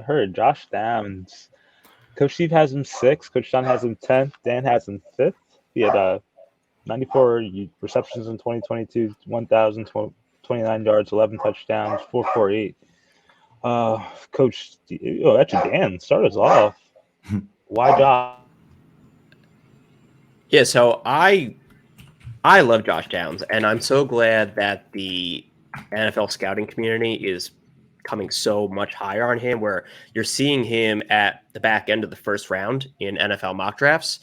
heard Josh Downs. Coach Steve has him sixth. Coach Don has him 10th. Dan has him fifth. He had 94 receptions in 2022, 1,029 yards, 11 touchdowns, 448. Coach, actually, Dan, start us off. Why Josh? Yeah, so I love Josh Downs, and I'm so glad that the NFL scouting community is coming so much higher on him, where you're seeing him at the back end of the first round in NFL mock drafts.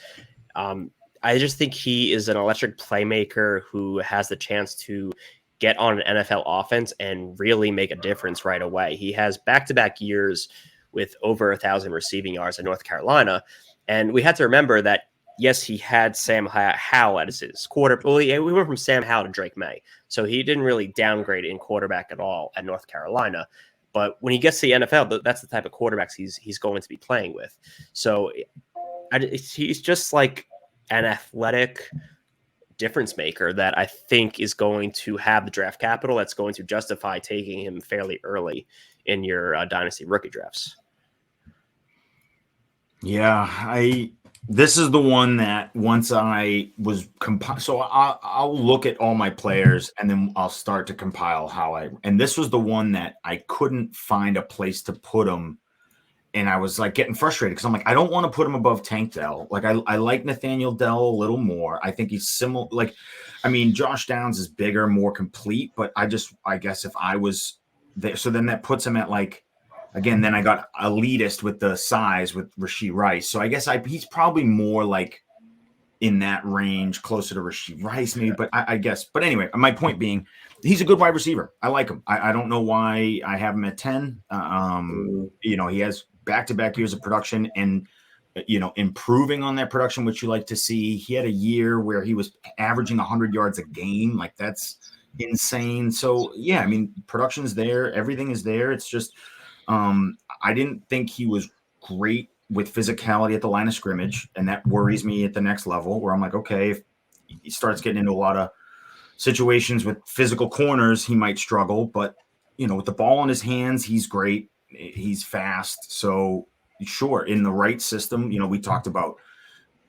I just think he is an electric playmaker who has the chance to get on an NFL offense and really make a difference right away. He has back-to-back years with over 1,000 receiving yards in North Carolina, and we had to remember that yes, he had Sam Howell as his quarterback. Well, we went from Sam Howell to Drake May, so he didn't really downgrade in quarterback at all at North Carolina. But when he gets to the NFL, that's the type of quarterbacks he's going to be playing with. So he's just like an athletic difference maker that I think is going to have the draft capital that's going to justify taking him fairly early in your dynasty rookie drafts. Yeah, this is the one that once I was so I'll look at all my players and then I'll start to compile and this was the one that I couldn't find a place to put him. And I was like getting frustrated because I'm like, I don't want to put him above Tank Dell. Like I like Nathaniel Dell a little more. I think he's similar. Like, I mean, Josh Downs is bigger, more complete, but I guess if I was there, so then that puts him at like, again, then I got elitist with the size with Rashee Rice. So I guess he's probably more like in that range, closer to Rashee Rice maybe, but I guess. But anyway, my point being, he's a good wide receiver. I like him. I don't know why I have him at 10. He has back-to-back years of production and, improving on that production, which you like to see. He had a year where he was averaging 100 yards a game. Like, that's insane. So, yeah, I mean, production's there. Everything is there. It's just I didn't think he was great with physicality at the line of scrimmage, and that worries me at the next level where I'm like, okay, if he starts getting into a lot of situations with physical corners, he might struggle. But, with the ball in his hands, he's great. He's fast. So, sure, in the right system, we talked about,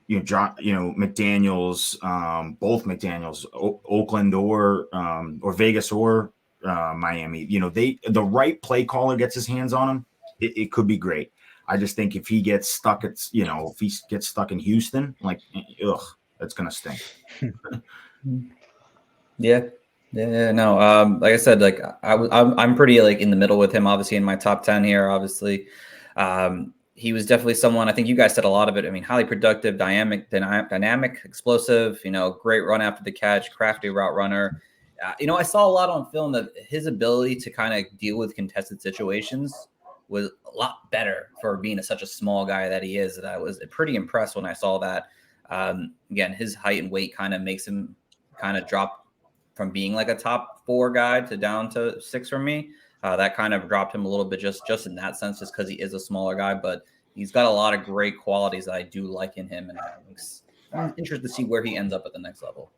McDaniels, both McDaniels, Oakland or Vegas or Miami, the right play caller gets his hands on him, it could be great. I just think if he gets stuck, if he gets stuck in Houston, like, that's gonna stink. Yeah. No. Like I said, like I'm pretty like in the middle with him. Obviously, in my top 10 here. Obviously, he was definitely someone. I think you guys said a lot of it. I mean, highly productive, dynamic, explosive. Great run after the catch, crafty route runner. I saw a lot on film that his ability to kind of deal with contested situations was a lot better for being such a small guy that he is. That I was pretty impressed when I saw that. Again, his height and weight kind of makes him kind of drop from being like a top 4 guy to down to 6 for me. That kind of dropped him a little bit just in that sense, just because he is a smaller guy. But he's got a lot of great qualities that I do like in him. And I'm interested to see where he ends up at the next level.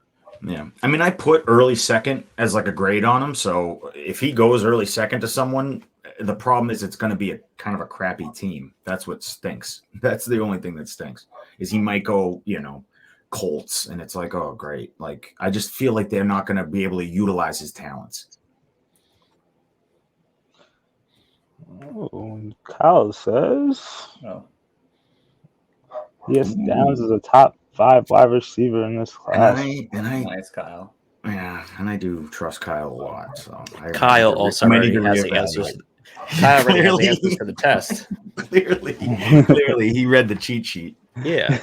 Yeah. I mean, I put early second as like a grade on him. So if he goes early second to someone, the problem is it's going to be a kind of a crappy team. That's what stinks. That's the only thing that stinks is he might go, Colts. And it's like, oh, great. Like, I just feel like they're not going to be able to utilize his talents. Oh, Kyle says yes, Downs is a top 5 wide receiver in this class. Nice, Kyle. Yeah, and I do trust Kyle a lot. So Kyle also already has the answers. Kyle already has the answers for the test. Clearly, he read the cheat sheet. Yeah.